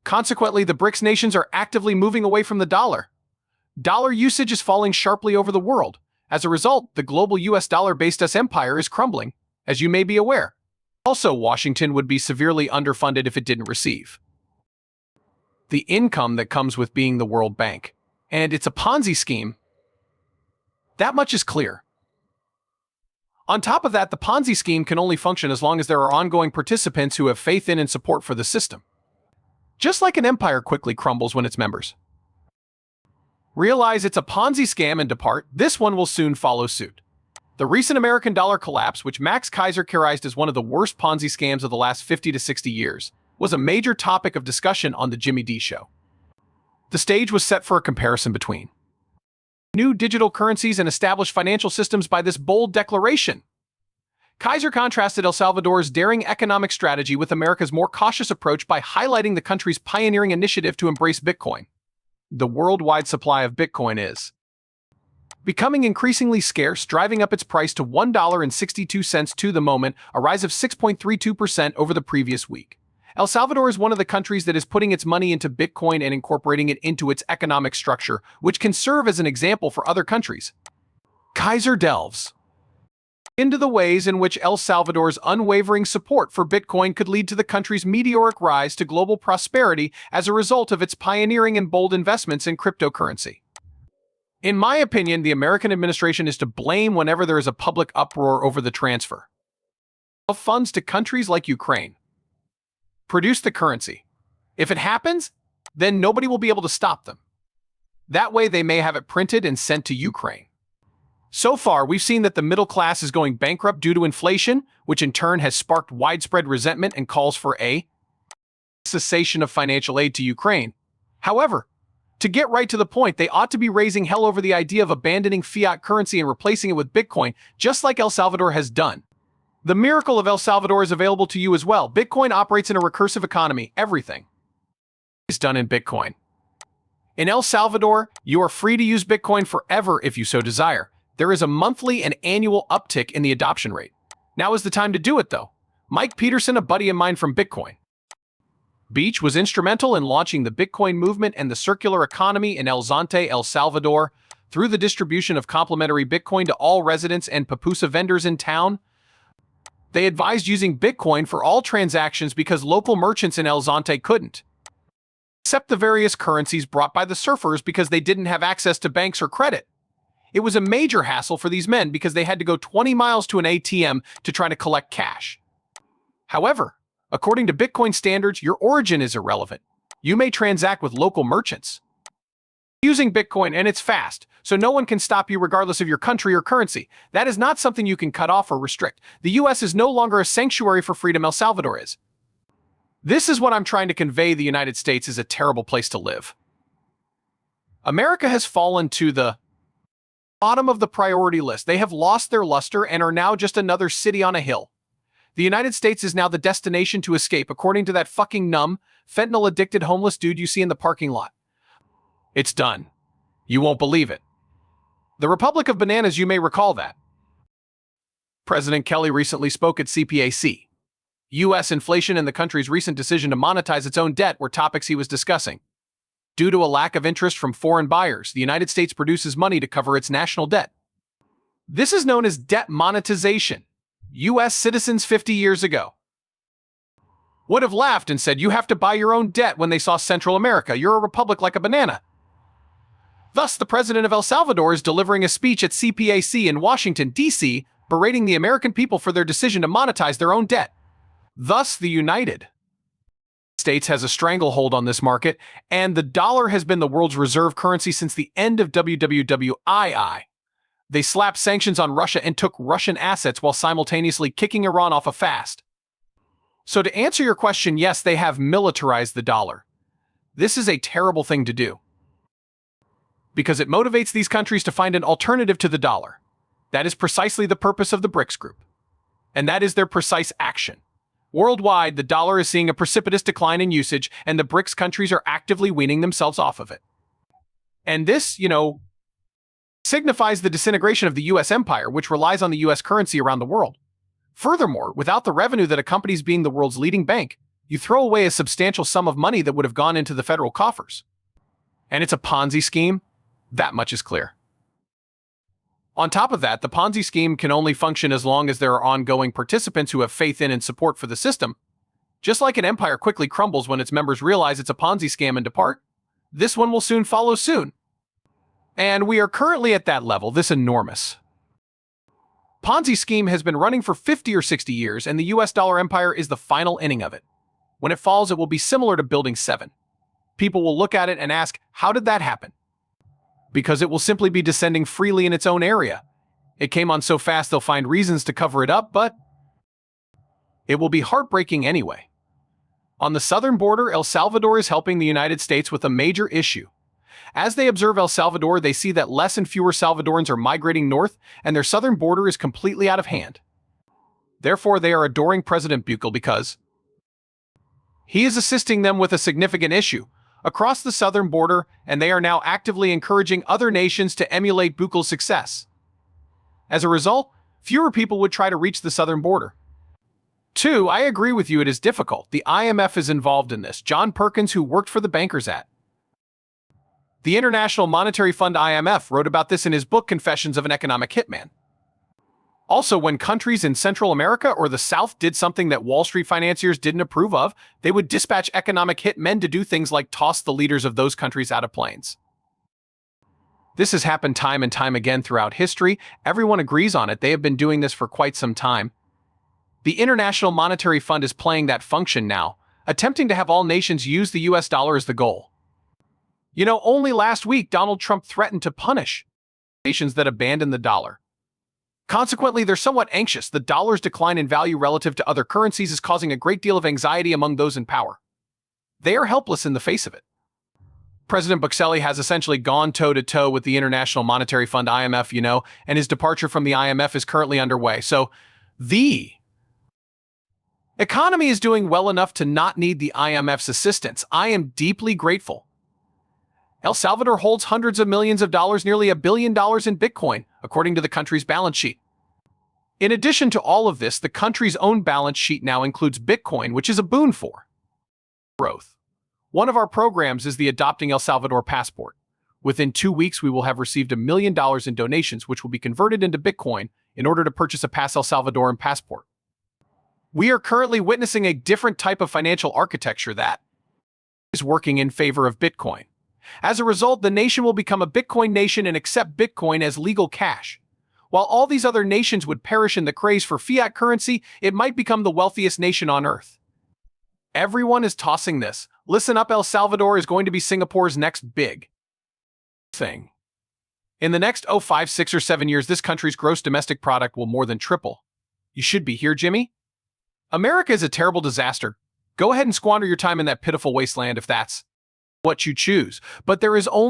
Consequently, the BRICS nations are actively moving away from the dollar. Dollar usage is falling sharply over the world. As a result, the global US dollar-based empire is crumbling, as you may be aware. Also, Washington would be severely underfunded if it didn't receive the income that comes with being the World Bank. And it's a Ponzi scheme. That much is clear. On top of that, the Ponzi scheme can only function as long as there are ongoing participants who have faith in and support for the system. Just like an empire quickly crumbles when its members realize it's a Ponzi scam and depart, this one will soon follow suit. The recent American dollar collapse, which Max Keiser characterized as one of the worst Ponzi scams of the last 50 to 60 years, was a major topic of discussion on the Jimmy D Show. The stage was set for a comparison between new digital currencies and established financial systems by this bold declaration. Keiser contrasted El Salvador's daring economic strategy with America's more cautious approach by highlighting the country's pioneering initiative to embrace Bitcoin. The worldwide supply of Bitcoin is becoming increasingly scarce, driving up its price to $1.62 to the moment, a rise of 6.32% over the previous week. El Salvador is one of the countries that is putting its money into Bitcoin and incorporating it into its economic structure, which can serve as an example for other countries. Keiser delves into the ways in which El Salvador's unwavering support for Bitcoin could lead to the country's meteoric rise to global prosperity as a result of its pioneering and bold investments in cryptocurrency. In my opinion, the American administration is to blame whenever there is a public uproar over the transfer of funds to countries like Ukraine. Produce the currency. If it happens, then nobody will be able to stop them. That way they may have it printed and sent to Ukraine. So far, we've seen that the middle class is going bankrupt due to inflation, which in turn has sparked widespread resentment and calls for a cessation of financial aid to Ukraine. However, to get right to the point, they ought to be raising hell over the idea of abandoning fiat currency and replacing it with Bitcoin, just like El Salvador has done. The miracle of El Salvador is available to you as well. Bitcoin operates in a recursive economy. Everything is done in Bitcoin. In El Salvador, you are free to use Bitcoin forever if you so desire. There is a monthly and annual uptick in the adoption rate. Now is the time to do it, though. Mike Peterson, a buddy of mine from Bitcoin Beach, was instrumental in launching the Bitcoin movement and the circular economy in El Zonte, El Salvador, through the distribution of complimentary Bitcoin to all residents and pupusa vendors in town. They advised using Bitcoin for all transactions because local merchants in El Zonte couldn't accept the various currencies brought by the surfers because they didn't have access to banks or credit. It was a major hassle for these men because they had to go 20 miles to an ATM to try to collect cash. However, according to Bitcoin standards, your origin is irrelevant. You may transact with local merchants using Bitcoin, and it's fast, so no one can stop you regardless of your country or currency. That is not something you can cut off or restrict. The US is no longer a sanctuary for freedom. El Salvador is. This is what I'm trying to convey. The United States is a terrible place to live. America has fallen to the bottom of the priority list. They have lost their luster and are now just another city on a hill. The United States is now the destination to escape, according to that fucking numb, fentanyl-addicted homeless dude you see in the parking lot. It's done. You won't believe it. The Republic of Bananas, you may recall that. President Kelly recently spoke at CPAC. U.S. inflation and the country's recent decision to monetize its own debt were topics he was discussing. Due to a lack of interest from foreign buyers, the United States produces money to cover its national debt. This is known as debt monetization. U.S. citizens 50 years ago would have laughed and said, "You have to buy your own debt," when they saw Central America. You're a republic like a banana. Thus, the president of El Salvador is delivering a speech at CPAC in Washington, D.C., berating the American people for their decision to monetize their own debt. Thus, the United States has a stranglehold on this market, and the dollar has been the world's reserve currency since the end of WWII. They slapped sanctions on Russia and took Russian assets while simultaneously kicking Iran off a fast. So to answer your question, yes, they have militarized the dollar. This is a terrible thing to do, because it motivates these countries to find an alternative to the dollar. That is precisely the purpose of the BRICS group, and that is their precise action. Worldwide, the dollar is seeing a precipitous decline in usage, and the BRICS countries are actively weaning themselves off of it. And this, signifies the disintegration of the U.S. empire, which relies on the U.S. currency around the world. Furthermore, without the revenue that accompanies being the world's leading bank, you throw away a substantial sum of money that would have gone into the federal coffers. And it's a Ponzi scheme? That much is clear. On top of that, the Ponzi scheme can only function as long as there are ongoing participants who have faith in and support for the system. Just like an empire quickly crumbles when its members realize it's a Ponzi scam and depart, this one will soon follow soon. And we are currently at that level, this enormous Ponzi scheme has been running for 50 or 60 years, and the US dollar empire is the final inning of it. When it falls, it will be similar to Building 7. People will look at it and ask, how did that happen? Because it will simply be descending freely in its own area. It came on so fast they'll find reasons to cover it up, but it will be heartbreaking anyway. On the southern border, El Salvador is helping the United States with a major issue. As they observe El Salvador, they see that less and fewer Salvadorans are migrating north, and their southern border is completely out of hand. Therefore, they are adoring President Bukele because he is assisting them with a significant issue across the southern border, and they are now actively encouraging other nations to emulate Bukele's success. As a result, fewer people would try to reach the southern border. 2. I agree with you, it is difficult. The IMF is involved in this. John Perkins, who worked for the bankers at the International Monetary Fund IMF, wrote about this in his book Confessions of an Economic Hitman. Also, when countries in Central America or the South did something that Wall Street financiers didn't approve of, they would dispatch economic hitmen to do things like toss the leaders of those countries out of planes. This has happened time and time again throughout history. Everyone agrees on it. They have been doing this for quite some time. The International Monetary Fund is playing that function now, attempting to have all nations use the US dollar as the goal. You know, only last week, Donald Trump threatened to punish nations that abandon the dollar. Consequently, they're somewhat anxious. The dollar's decline in value relative to other currencies is causing a great deal of anxiety among those in power. They are helpless in the face of it. President Bukele has essentially gone toe-to-toe with the International Monetary Fund IMF, and his departure from the IMF is currently underway. So, the economy is doing well enough to not need the IMF's assistance. I am deeply grateful. El Salvador holds hundreds of millions of dollars, nearly $1 billion in Bitcoin, according to the country's balance sheet. In addition to all of this, the country's own balance sheet now includes Bitcoin, which is a boon for growth. One of our programs is the Adopting El Salvador Passport. Within 2 weeks, we will have received $1 million in donations, which will be converted into Bitcoin in order to purchase a Pass El Salvadoran passport. We are currently witnessing a different type of financial architecture that is working in favor of Bitcoin. As a result, the nation will become a Bitcoin nation and accept Bitcoin as legal cash. While all these other nations would perish in the craze for fiat currency, it might become the wealthiest nation on earth. Everyone is tossing this. Listen up, El Salvador is going to be Singapore's next big thing. In the next 5, 6, or 7 years, this country's gross domestic product will more than triple. You should be here, Jimmy. America is a terrible disaster. Go ahead and squander your time in that pitiful wasteland if that's what you choose. But there is only